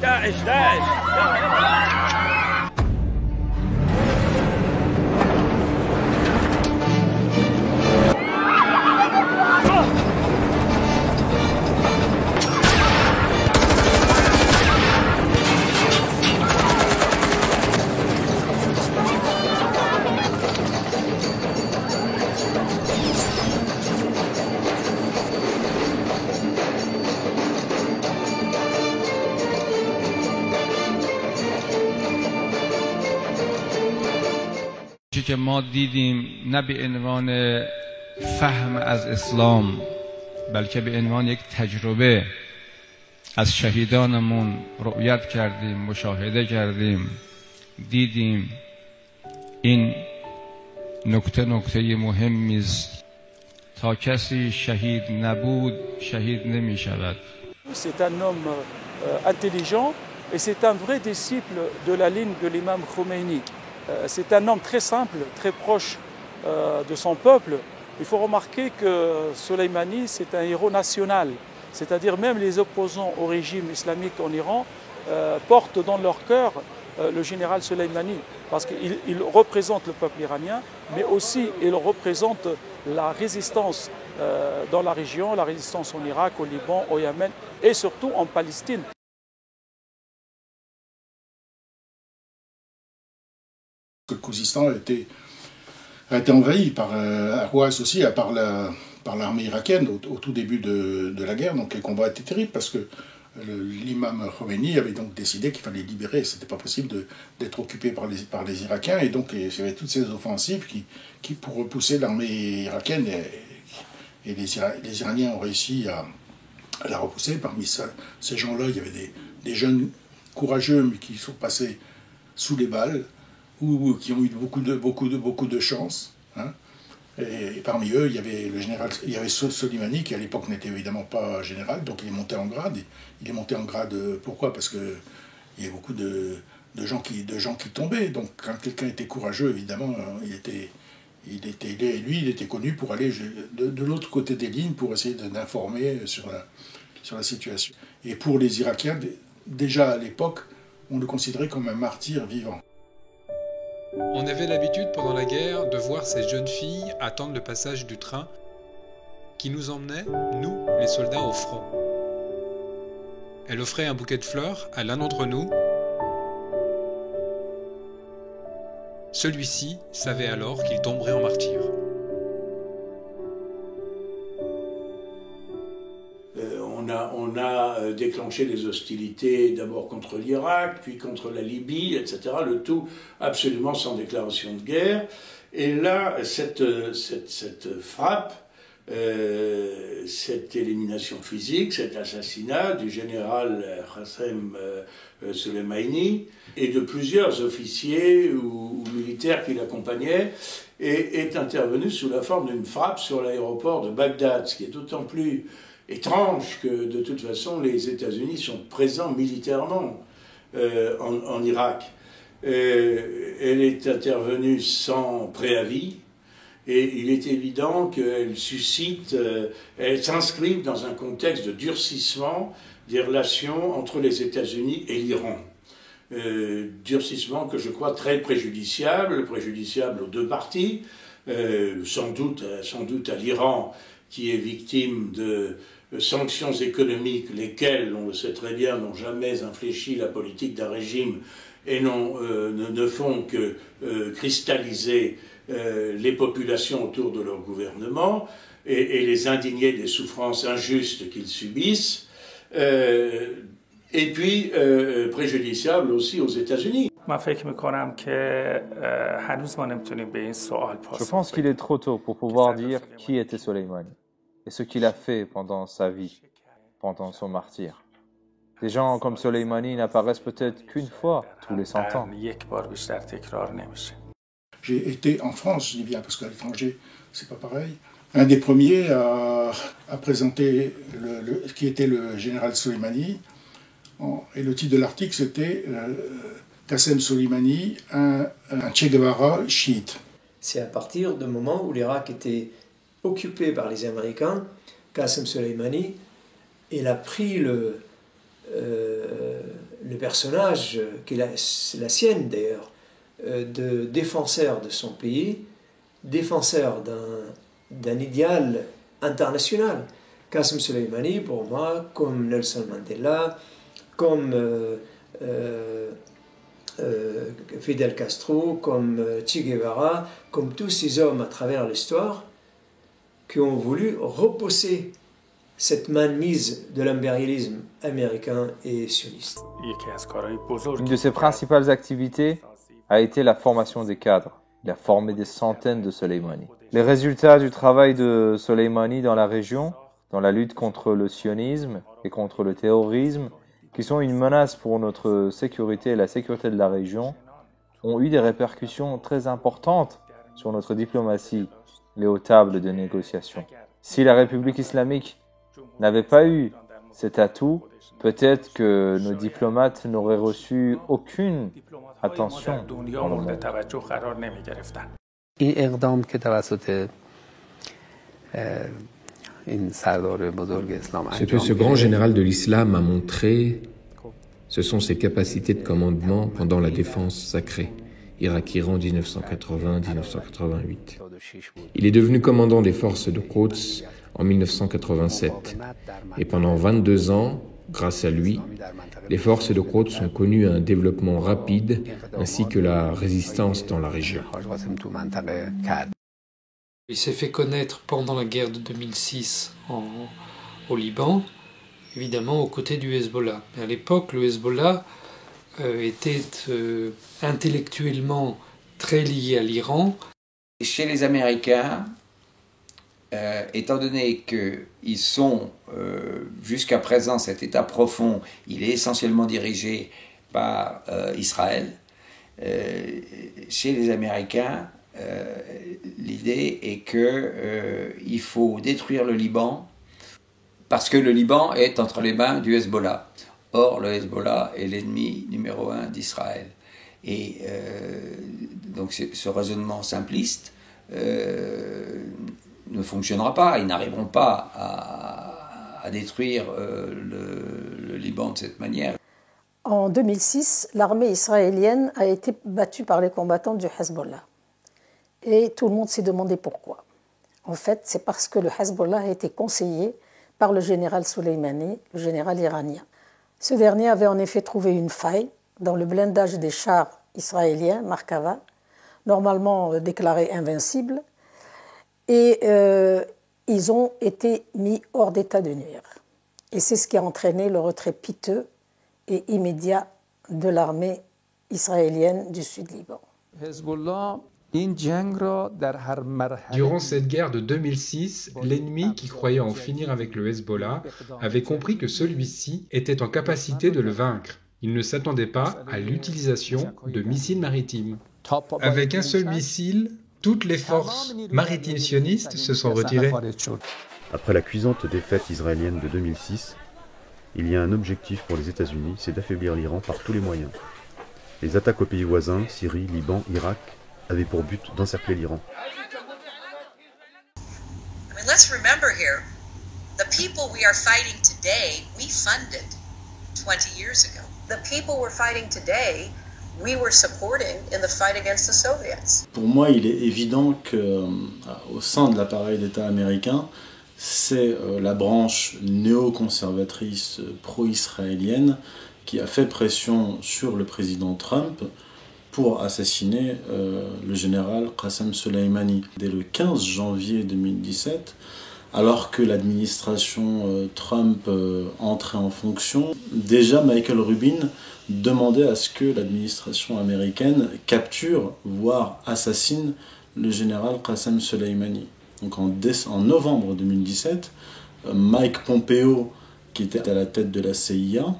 داعش داعش يلا يلا. چیزی که ما دیدیم نه به عنوان فهم از اسلام بلکه به عنوان یک تجربه از شهیدانمون رؤیت کردیم، مشاهده کردیم، دیدیم. این نکته مهمی است. تا کسی شهید نبود شهید نمی شود. C'est un homme intelligent et c'est un vrai disciple de la ligne de l'imam Khomeini. C'est un homme très simple, très proche de son peuple. Il faut remarquer que Soleimani, c'est un héros national. C'est-à-dire même les opposants au régime islamique en Iran portent dans leur cœur le général Soleimani. Parce qu'il représente le peuple iranien, mais aussi il représente la résistance dans la région, la résistance en Irak, au Liban, au Yémen et surtout en Palestine. Le Khuzestan a été envahi par Ahwaz aussi, par l'armée irakienne au tout début de la guerre. Donc les combats étaient terribles parce que l'imam Khomeini avait donc décidé qu'il fallait libérer. C'était pas possible d'être occupé par les Irakiens, et donc il y avait toutes ces offensives qui pour repousser l'armée irakienne, et les Iraniens ont réussi à la repousser. Parmi ces gens-là, il y avait des jeunes courageux mais qui sont passés sous les balles, ou qui ont eu beaucoup de chance, hein. Et parmi eux, il y avait Soleimani, qui à l'époque n'était évidemment pas général, donc il est monté en grade. Il est monté en grade, pourquoi? Parce qu'il y a beaucoup de gens qui tombaient. Donc quand quelqu'un était courageux, évidemment, il était connu pour aller de l'autre côté des lignes pour essayer d'informer sur la situation. Et pour les Irakiens, déjà à l'époque, on le considérait comme un martyr vivant. On avait l'habitude pendant la guerre de voir ces jeunes filles attendre le passage du train qui nous emmenait, nous, les soldats, au front. Elle offrait un bouquet de fleurs à l'un d'entre nous. Celui-ci savait alors qu'il tomberait en martyr. On a déclenché les hostilités d'abord contre l'Irak, puis contre la Libye, etc. Le tout absolument sans déclaration de guerre. Et là, cette frappe, cette élimination physique, cet assassinat du général Qassem Soleimani et de plusieurs officiers ou militaires qui l'accompagnaient est intervenu sous la forme d'une frappe sur l'aéroport de Bagdad, ce qui est d'autant plus étrange que de toute façon les États-Unis sont présents militairement en Irak. Elle est intervenue sans préavis, et il est évident qu'elle suscite, elle s'inscrit dans un contexte de durcissement des relations entre les États-Unis et l'Iran. Durcissement que je crois très préjudiciable aux deux parties, sans doute à l'Iran, qui est victime de sanctions économiques, lesquelles, on le sait très bien, n'ont jamais infléchi la politique d'un régime et ne font que cristalliser les populations autour de leur gouvernement et les indigner des souffrances injustes qu'ils subissent, et puis préjudiciable aussi aux États-Unis. Je pense qu'il est trop tôt pour pouvoir dire qui était Soleimani et ce qu'il a fait pendant sa vie, pendant son martyre. Des gens comme Soleimani n'apparaissent peut-être qu'une fois tous les 100 ans. J'ai été en France, je dis bien, parce qu'à l'étranger, c'est pas pareil. Un des premiers à présenter qui était le général Soleimani, et le titre de l'article c'était Qassem Soleimani, un Che Guevara chiite. C'est à partir du moment où l'Irak était occupé par les Américains, Qassem Soleimani, il a pris le personnage, c'est la sienne d'ailleurs, de défenseur de son pays, défenseur d'un idéal international. Qasem Soleimani, pour moi, comme Nelson Mandela, comme Fidel Castro, comme Che Guevara, comme tous ces hommes à travers l'histoire qui ont voulu repousser cette mainmise de l'impérialisme américain et sioniste. Une de ses principales activités a été la formation des cadres. Il a formé des centaines de Soleimani. Les résultats du travail de Soleimani dans la région, dans la lutte contre le sionisme et contre le terrorisme, qui sont une menace pour notre sécurité et la sécurité de la région, ont eu des répercussions très importantes sur notre diplomatie et aux tables de négociation. Si la République islamique n'avait pas eu cet atout, peut-être que nos diplomates n'auraient reçu aucune attention dans le monde. Ce que ce grand général de l'islam a montré, ce sont ses capacités de commandement pendant la défense sacrée, Irak-Iran 1980-1988. Il est devenu commandant des forces de Quds en 1987. Et pendant 22 ans, grâce à lui, les forces de Quds ont connu un développement rapide ainsi que la résistance dans la région. Il s'est fait connaître pendant la guerre de 2006 au Liban, évidemment aux côtés du Hezbollah. Mais à l'époque, le Hezbollah était intellectuellement très lié à l'Iran. Chez les Américains, étant donné qu'ils sont, jusqu'à présent, cet État profond, il est essentiellement dirigé par Israël. Chez les Américains, l'idée est qu'il faut détruire le Liban parce que le Liban est entre les mains du Hezbollah. Or, le Hezbollah est l'ennemi numéro 1 d'Israël. Et donc ce raisonnement simpliste ne fonctionnera pas. Ils n'arriveront pas à détruire le Liban de cette manière. En 2006, l'armée israélienne a été battue par les combattants du Hezbollah. Et tout le monde s'est demandé pourquoi. En fait, c'est parce que le Hezbollah a été conseillé par le général Soleimani, le général iranien. Ce dernier avait en effet trouvé une faille dans le blindage des chars israéliens, Merkava, normalement déclarés invincibles, et ils ont été mis hors d'état de nuire. Et c'est ce qui a entraîné le retrait piteux et immédiat de l'armée israélienne du Sud-Liban. Durant cette guerre de 2006, l'ennemi qui croyait en finir avec le Hezbollah avait compris que celui-ci était en capacité de le vaincre. Il ne s'attendait pas à l'utilisation de missiles maritimes. Avec un seul missile, toutes les forces maritimes sionistes se sont retirées. Après la cuisante défaite israélienne de 2006, il y a un objectif pour les États-Unis, c'est d'affaiblir l'Iran par tous les moyens. Les attaques aux pays voisins, Syrie, Liban, Irak, avaient pour but d'encercler l'Iran. Let's remember here, the people we are fighting today, we funded 20 years ago. The people we're fighting today, we were supporting in the fight against the Soviets. Pour moi, il est évident qu'au sein de l'appareil d'État américain, c'est la branche néoconservatrice pro-israélienne qui a fait pression sur le président Trump pour assassiner le général Qasem Soleimani. Dès le 15 janvier 2017, alors que l'administration Trump entrait en fonction, déjà Michael Rubin demandait à ce que l'administration américaine capture, voire assassine le général Qasem Soleimani. Donc en novembre 2017, Mike Pompeo, qui était à la tête de la CIA,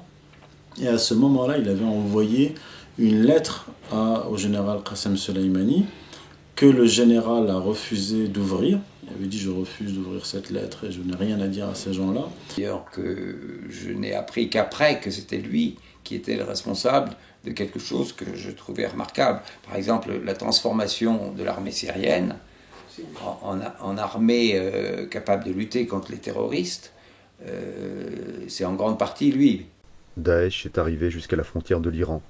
et à ce moment-là, il avait envoyé une lettre au général Qasem Soleimani que le général a refusé d'ouvrir. Il avait dit « je refuse d'ouvrir cette lettre et je n'ai rien à dire à ces gens-là ». D'ailleurs que je n'ai appris qu'après que c'était lui qui était le responsable de quelque chose que je trouvais remarquable. Par exemple, la transformation de l'armée syrienne en armée capable de lutter contre les terroristes, c'est en grande partie lui. Daesh est arrivé jusqu'à la frontière de l'Iran.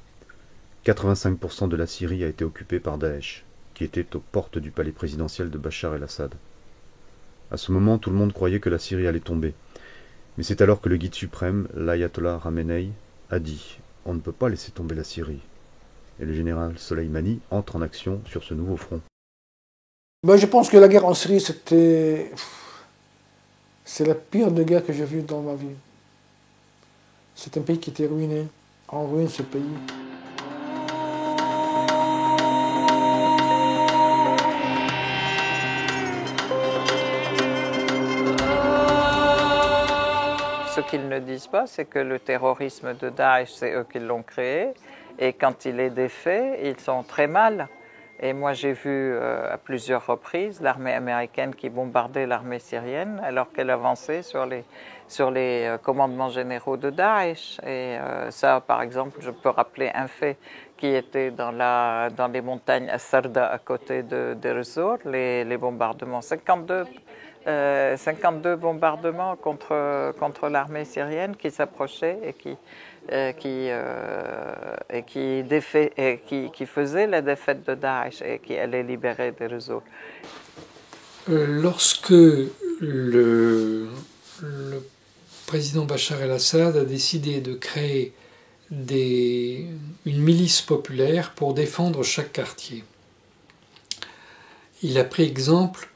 85% de la Syrie a été occupée par Daesh, qui était aux portes du palais présidentiel de Bachar el-Assad. À ce moment, tout le monde croyait que la Syrie allait tomber. Mais c'est alors que le guide suprême, l'ayatollah Khamenei, a dit « On ne peut pas laisser tomber la Syrie ». Et le général Soleimani entre en action sur ce nouveau front. Je pense que la guerre en Syrie, c'est la pire de guerre que j'ai vue dans ma vie. C'est un pays qui était ruiné, en ruine ce pays. Ce qu'ils ne disent pas, c'est que le terrorisme de Daesh, c'est eux qui l'ont créé. Et quand il est défait, ils sont très mal. Et moi, j'ai vu à plusieurs reprises l'armée américaine qui bombardait l'armée syrienne alors qu'elle avançait sur les commandements généraux de Daesh. Et ça, par exemple, je peux rappeler un fait qui était dans les montagnes à Sarda, à côté de Deir ez-Zor, les bombardements. 52 bombardements contre l'armée syrienne qui s'approchait et qui faisait la défaite de Daesh et qui allait libérer Deir ez-Zor. Lorsque le président Bachar el-Assad a décidé de créer une milice populaire pour défendre chaque quartier, il a pris exemple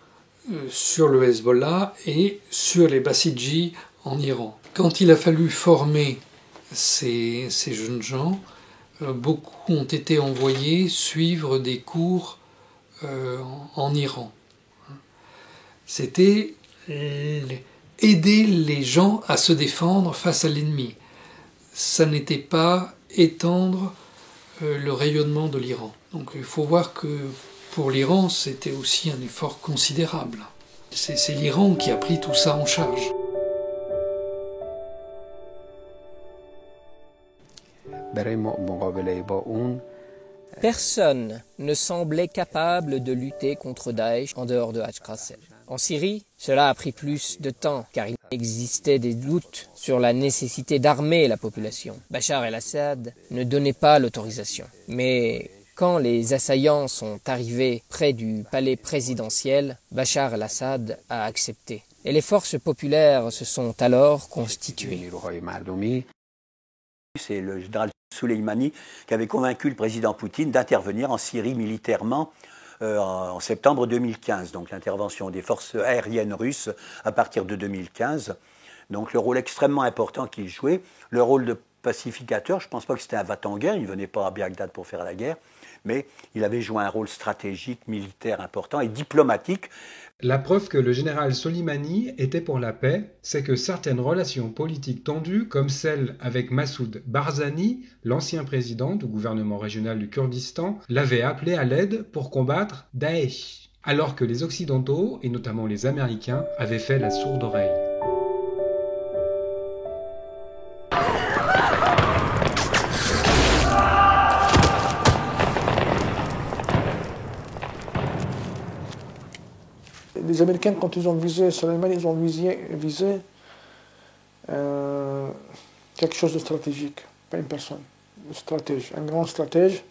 sur le Hezbollah et sur les Bassidji en Iran. Quand il a fallu former ces jeunes gens, beaucoup ont été envoyés suivre des cours en Iran. C'était aider les gens à se défendre face à l'ennemi. Ça n'était pas étendre le rayonnement de l'Iran. Donc il faut voir que pour l'Iran, c'était aussi un effort considérable. C'est l'Iran qui a pris tout ça en charge. Personne ne semblait capable de lutter contre Daesh en dehors de Haj Qassem. En Syrie, cela a pris plus de temps, car il existait des doutes sur la nécessité d'armer la population. Bachar el-Assad ne donnait pas l'autorisation. Mais quand les assaillants sont arrivés près du palais présidentiel, Bachar el-Assad a accepté. Et les forces populaires se sont alors constituées. C'est le général Soleimani qui avait convaincu le président Poutine d'intervenir en Syrie militairement en septembre 2015. Donc l'intervention des forces aériennes russes à partir de 2015. Donc le rôle extrêmement important qu'il jouait, le rôle de pacificateur, je ne pense pas que c'était un va-t-en-guerre, il ne venait pas à Bagdad pour faire la guerre, mais il avait joué un rôle stratégique, militaire important et diplomatique. La preuve que le général Soleimani était pour la paix, c'est que certaines relations politiques tendues, comme celle avec Massoud Barzani, l'ancien président du gouvernement régional du Kurdistan, l'avaient appelé à l'aide pour combattre Daesh, alors que les Occidentaux, et notamment les Américains, avaient fait la sourde oreille. Les Américains, quand ils ont visé Soleimani, ils ont visé quelque chose de stratégique, pas une personne, un stratège, un grand stratège.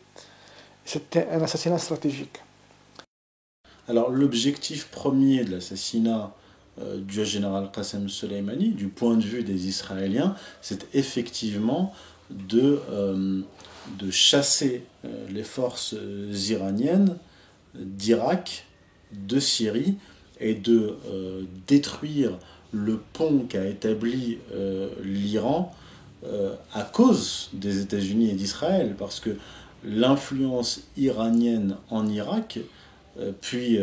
C'était un assassinat stratégique. Alors l'objectif premier de l'assassinat du général Qassem Soleimani, du point de vue des Israéliens, c'est effectivement de chasser les forces iraniennes d'Irak, de Syrie, et de détruire le pont qu'a établi l'Iran à cause des États-Unis et d'Israël, parce que l'influence iranienne en Irak, puis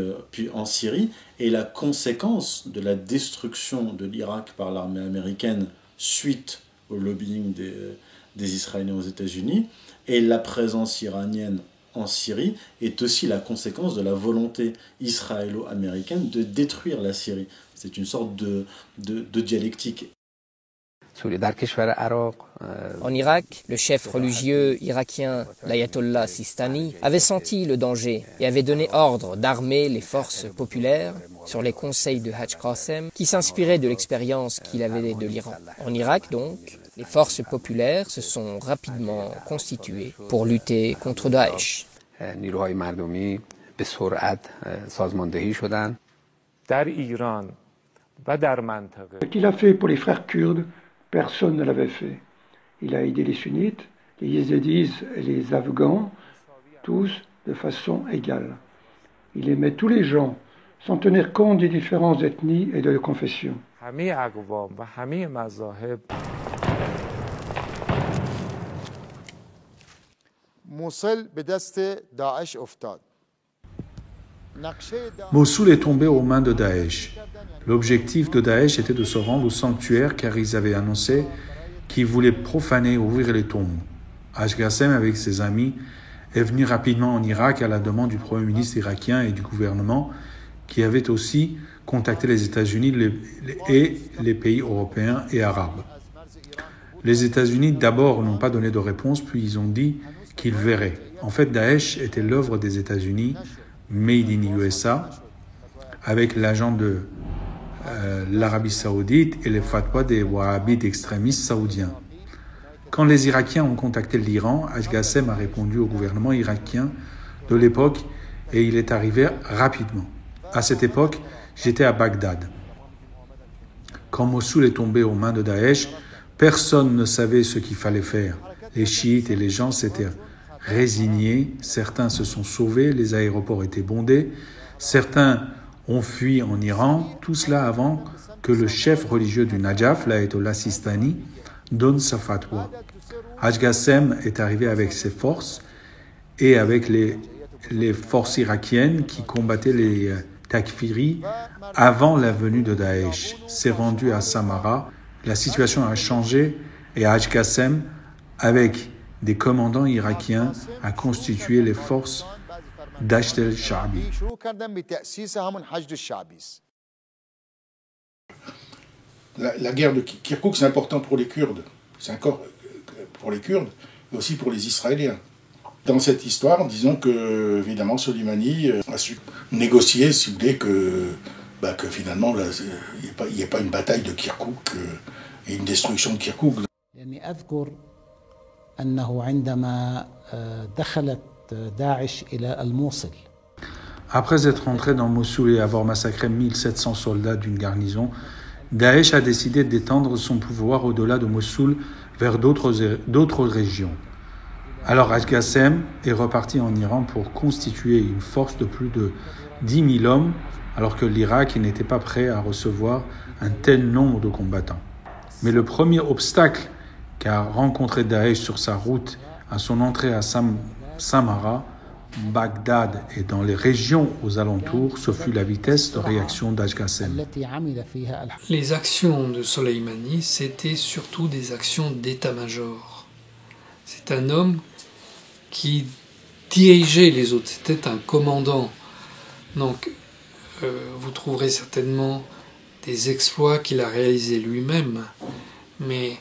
en Syrie, est la conséquence de la destruction de l'Irak par l'armée américaine suite au lobbying des Israéliens aux États-Unis, et la présence iranienne en Syrie est aussi la conséquence de la volonté israélo-américaine de détruire la Syrie. C'est une sorte de dialectique. En Irak, le chef religieux irakien, l'ayatollah Sistani, avait senti le danger et avait donné ordre d'armer les forces populaires sur les conseils de Haj Qassem qui s'inspiraient de l'expérience qu'il avait de l'Iran. En Irak, donc, Les forces populaires se sont rapidement constituées pour lutter contre Daesh. Ce qu'il a fait pour les frères kurdes, personne ne l'avait fait. Il a aidé les sunnites, les yézidis et les afghans, tous de façon égale. Il aimait tous les gens, sans tenir compte des différentes ethnies et de confessions. Mossoul est tombé aux mains de Daesh. L'objectif de Daesh était de se rendre au sanctuaire car ils avaient annoncé qu'ils voulaient profaner, ouvrir les tombes. Qassem, avec ses amis, est venu rapidement en Irak à la demande du Premier ministre irakien et du gouvernement qui avait aussi contacté les États-Unis et les pays européens et arabes. Les États-Unis d'abord n'ont pas donné de réponse, puis ils ont dit qu'ils verraient. En fait, Daesh était l'œuvre des États-Unis, made in USA, avec l'agent de l'Arabie Saoudite et les fatwas des wahhabites extrémistes saoudiens. Quand les Irakiens ont contacté l'Iran, Qassem a répondu au gouvernement irakien de l'époque et il est arrivé rapidement. À cette époque, j'étais à Bagdad. Quand Mossoul est tombé aux mains de Daesh, personne ne savait ce qu'il fallait faire. Les chiites et les gens s'étaient résignés, certains se sont sauvés, les aéroports étaient bondés, certains ont fui en Iran, tout cela avant que le chef religieux du Najaf, l'Ayatollah Sistani, donne sa fatwa. Qassem est arrivé avec ses forces et avec les forces irakiennes qui combattaient les Takfiris avant la venue de Daesh. S'est rendu à Samarra, la situation a changé et Qassem, avec des commandants irakiens, a constitué les forces d'Ashd el-Sha'bi. La guerre de Kirkouk, c'est important pour les Kurdes. C'est encore pour les Kurdes, mais aussi pour les Israéliens. Dans cette histoire, disons que, évidemment, Soleimani a su négocier, si vous voulez, que finalement, il n'y ait pas une bataille de Kirkouk et une destruction de Kirkouk. Après être entré dans Mossoul et avoir massacré 1700 soldats d'une garnison, Daesh a décidé d'étendre son pouvoir au-delà de Mossoul vers d'autres régions. Alors Qassem est reparti en Iran pour constituer une force de plus de 10 000 hommes, alors que l'Irak n'était pas prêt à recevoir un tel nombre de combattants. Mais le premier obstacle qu'a rencontré Daesh sur sa route à son entrée à Samarra, Bagdad et dans les régions aux alentours, ce fut la vitesse de réaction d'Qassem. Les actions de Soleimani, c'était surtout des actions d'état-major. C'est un homme qui dirigeait les autres, c'était un commandant. Donc, vous trouverez certainement des exploits qu'il a réalisés lui-même, mais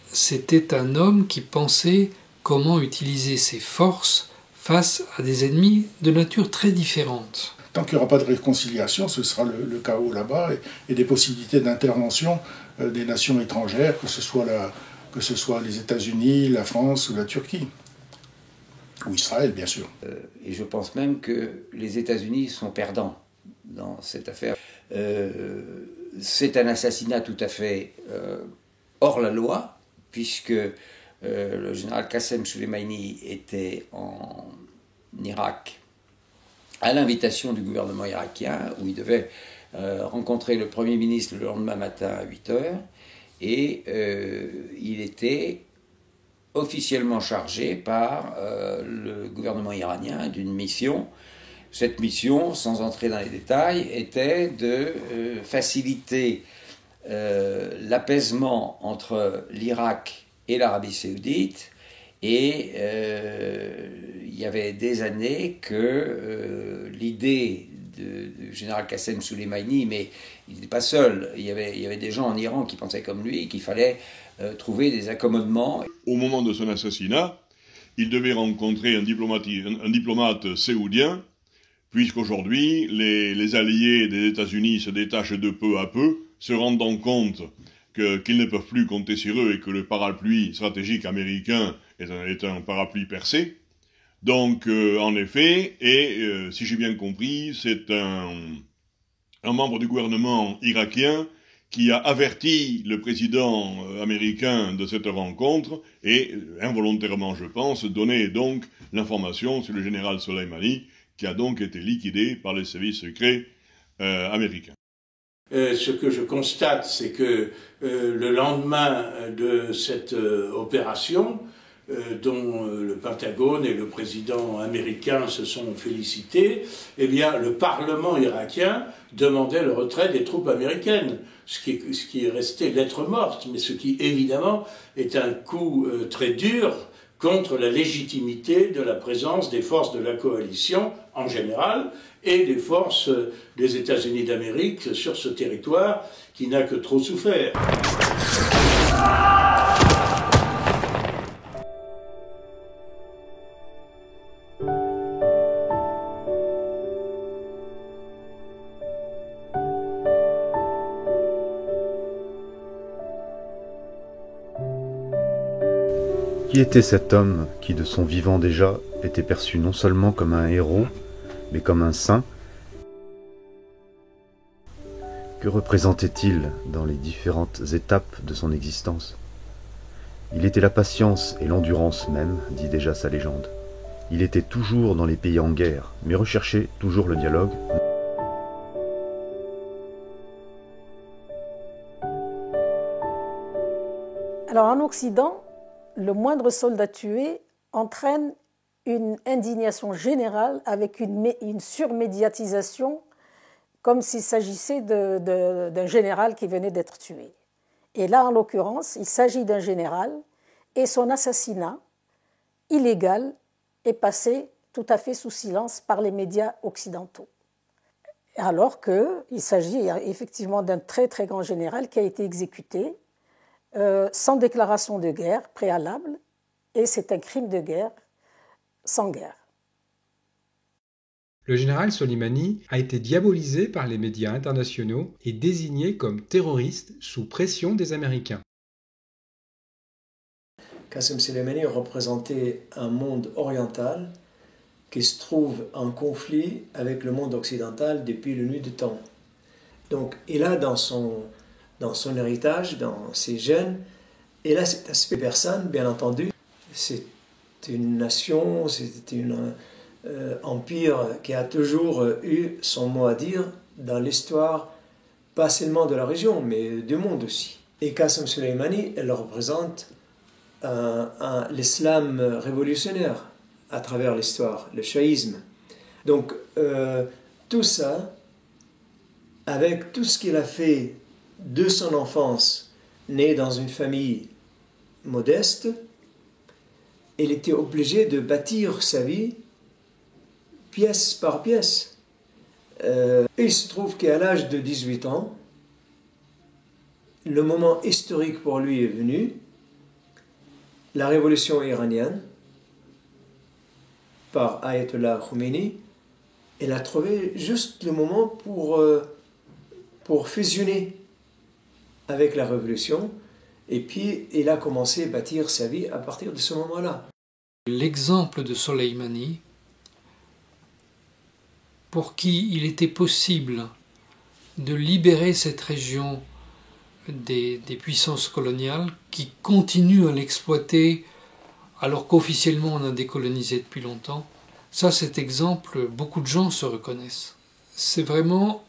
c'était un homme qui pensait comment utiliser ses forces face à des ennemis de nature très différente. Tant qu'il n'y aura pas de réconciliation, ce sera le chaos là-bas et des possibilités d'intervention des nations étrangères, que ce soit les États-Unis, la France ou la Turquie. Ou Israël, bien sûr. Et je pense même que les États-Unis sont perdants dans cette affaire. C'est un assassinat tout à fait hors la loi, puisque le général Qassem Soleimani était en Irak à l'invitation du gouvernement irakien, où il devait rencontrer le Premier ministre le lendemain matin à 8h, et il était officiellement chargé par le gouvernement iranien d'une mission. Cette mission, sans entrer dans les détails, était de faciliter l'apaisement entre l'Irak et l'Arabie Saoudite, et il y avait des années que l'idée du général Qassem Soleimani, mais il n'était pas seul, il y avait des gens en Iran qui pensaient comme lui, qu'il fallait trouver des accommodements. Au moment de son assassinat, il devait rencontrer un diplomate saoudien, puisqu'aujourd'hui, les alliés des États-Unis se détachent de peu à peu, se rendant compte qu'ils ne peuvent plus compter sur eux et que le parapluie stratégique américain est un parapluie percé. Donc, en effet, si j'ai bien compris, c'est un membre du gouvernement irakien qui a averti le président américain de cette rencontre et, involontairement je pense, donné donc l'information sur le général Soleimani qui a donc été liquidé par les services secrets américains. Ce que je constate, c'est que le lendemain de cette opération, dont le Pentagone et le président américain se sont félicités, eh bien, le Parlement irakien demandait le retrait des troupes américaines, ce qui est resté lettre morte, mais ce qui, évidemment, est un coup très dur contre la légitimité de la présence des forces de la coalition en général et des forces des États-Unis d'Amérique sur ce territoire qui n'a que trop souffert. Qui était cet homme qui, de son vivant déjà, était perçu non seulement comme un héros, mais comme un saint? Que représentait-il dans les différentes étapes de son existence? Il était la patience et l'endurance même, dit déjà sa légende. Il était toujours dans les pays en guerre, mais recherchait toujours le dialogue. Alors en Occident, le moindre soldat tué entraîne une indignation générale avec une surmédiatisation comme s'il s'agissait d'un général qui venait d'être tué. Et là, en l'occurrence, il s'agit d'un général et son assassinat illégal est passé tout à fait sous silence par les médias occidentaux. Alors qu'il s'agit effectivement d'un très très grand général qui a été exécuté sans déclaration de guerre préalable, et c'est un crime de guerre sans guerre. Le général Soleimani a été diabolisé par les médias internationaux et désigné comme terroriste sous pression des Américains. Qasem Soleimani représentait un monde oriental qui se trouve en conflit avec le monde occidental depuis la nuit du temps. Donc il a dans son héritage, dans ses gènes, et là cet aspect persane, bien entendu. C'est une nation, c'est un empire qui a toujours eu son mot à dire dans l'histoire, pas seulement de la région, mais du monde aussi. Et Qasem Soleimani, elle représente l'islam révolutionnaire à travers l'histoire, le chiisme. Donc tout ça, avec tout ce qu'il a fait de son enfance, né dans une famille modeste, il était obligé de bâtir sa vie pièce par pièce. Il se trouve qu'à l'âge de 18 ans, le moment historique pour lui est venu, la révolution iranienne, par Ayatollah Khomeini. Il a trouvé juste le moment pour fusionner avec la révolution, et puis il a commencé à bâtir sa vie à partir de ce moment-là. L'exemple de Soleimani, pour qui il était possible de libérer cette région des puissances coloniales qui continuent à l'exploiter alors qu'officiellement on a décolonisé depuis longtemps, ça, cet exemple, beaucoup de gens se reconnaissent. C'est vraiment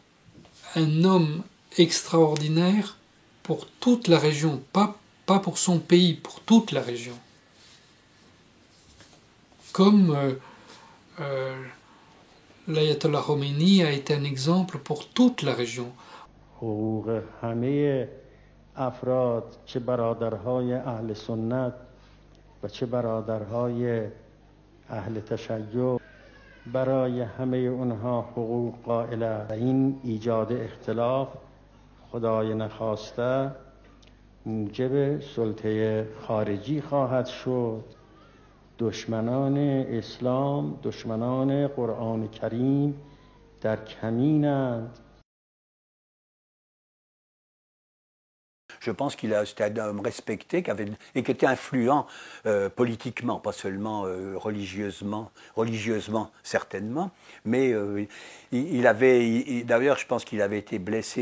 un homme extraordinaire pour toute la région, pas pour son pays, pour toute la région. Comme l'Ayatollah Khomeini a été un exemple pour toute la région. حقوق همه افراد چه برادرهای اهل سنت و چه برادرهای اهل تشیع برای همه اونها حقوق قائله و این ایجاد اختلاف خدای نخواسته موجب سلطه خارجی خواهد شد. دشمنان اسلام، دشمنان قرآن کریم در کمینند. Je pense c'était un homme respecté et qui était influent politiquement, pas seulement religieusement certainement, mais d'ailleurs je pense qu'il avait été blessé,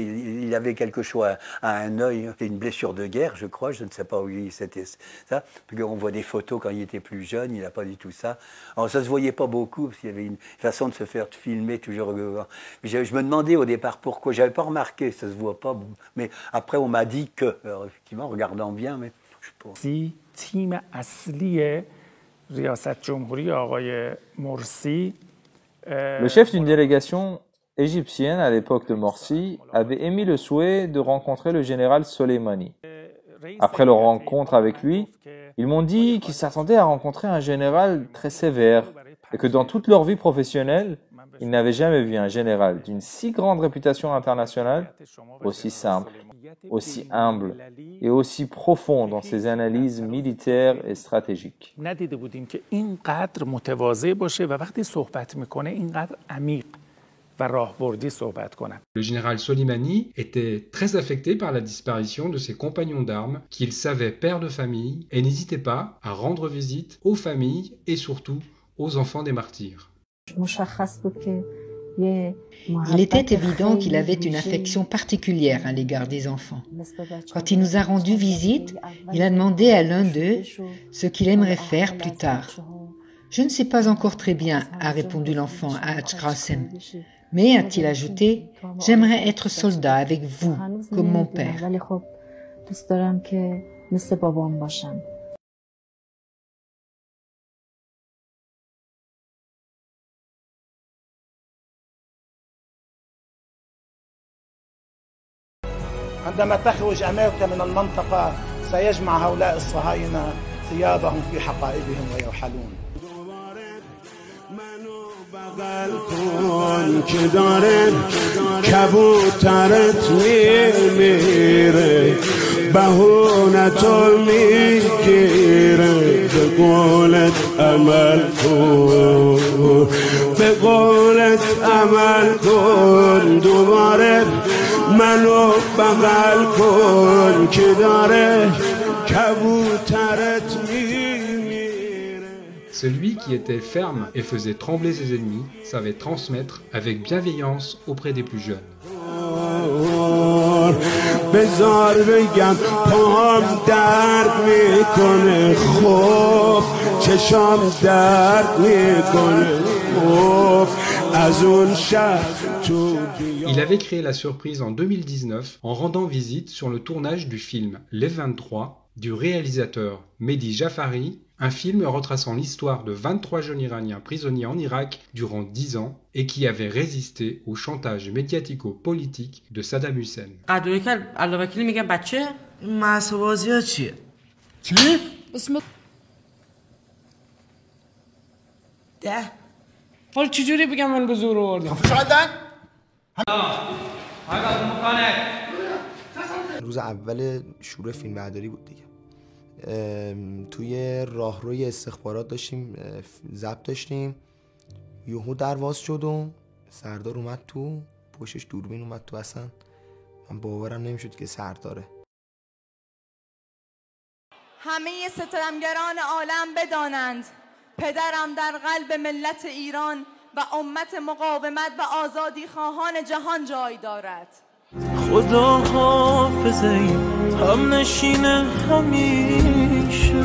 il avait quelque chose à un œil, une blessure de guerre je crois, je ne sais pas où c'était ça, parce qu'on voit des photos quand il était plus jeune, il n'a pas du tout ça. Alors ça se voyait pas beaucoup, parce qu'il y avait une façon de se faire filmer toujours. Je me demandais au départ pourquoi, j'avais pas remarqué, ça se voit pas, mais après on m'a dit que, alors, effectivement, en regardant bien, mais je sais pas. Si تیم اصلی ریاست جمهوری آقای مرسی Le chef d'une délégation égyptienne à l'époque de Morsi avait émis le souhait de rencontrer le général Soleimani. Après leur rencontre avec lui, ils m'ont dit qu'ils s'attendaient à rencontrer un général très sévère et que dans toute leur vie professionnelle, ils n'avaient jamais vu un général d'une si grande réputation internationale, aussi simple, aussi humble et aussi profond dans ses analyses militaires et stratégiques. ندیده بودیم که اینقدر متواضع باشه و وقتی صحبت میکنه اینقدر عمیق و راهبردی صحبت کنه. Le général Soleimani était très affecté par la disparition de ses compagnons d'armes qu'il savait pères de famille et n'hésitait pas à rendre visite aux familles et surtout aux enfants des martyrs. Il était évident qu'il avait une affection particulière à l'égard des enfants. Quand il nous a rendu visite, il a demandé à l'un d'eux ce qu'il aimerait faire plus tard. Je ne sais pas encore très bien, a répondu l'enfant à Haj Qassem. Mais, a-t-il ajouté, j'aimerais être soldat avec vous, comme mon père. عندما تخرج أمريكا من المنطقة سيجمع هؤلاء الصهاينة ثيابهم في حقائبهم ويرحلون. بغل کن که داره کبوترت میمیره بهونتو میگیره به قولت عمل کن به قولت عمل کن دوباره منو بغل کن که داره کبوترت میمیره. Celui qui était ferme et faisait trembler ses ennemis savait transmettre avec bienveillance auprès des plus jeunes. Il avait créé la surprise en 2019 en rendant visite sur le tournage du film Les 23 du réalisateur Mehdi Jafari, un film retraçant l'histoire de 23 jeunes Iraniens prisonniers en Irak durant 10 ans et qui avaient résisté au chantage médiatico-politique de Saddam Hussein. روز اول شروع فیلمبرداری بود دیگه. توی راهروی استخبارات داشتیم ضبط داشتیم، یهو در واز شد و سردار اومد تو، پشتش دوربین اومد تو، اصلا من باورم نمیشد که سرداره. همه ستمگران عالم بدانند پدرم در قلب ملت ایران و امت مقاومت و آزادی خواهان جهان جای دارد. خدا حافظه هم نشینه همیشه،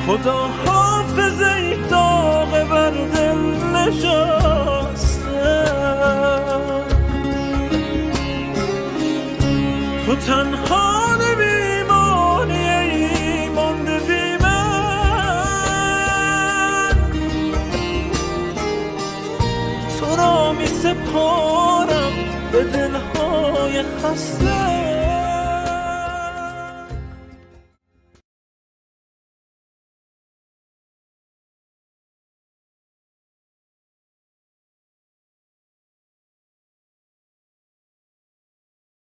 خدا حافظه داغ بر دل نشسته، تو تنها نمیمانی ای مانده بی من، تو را می سپارم به دلهای خسته.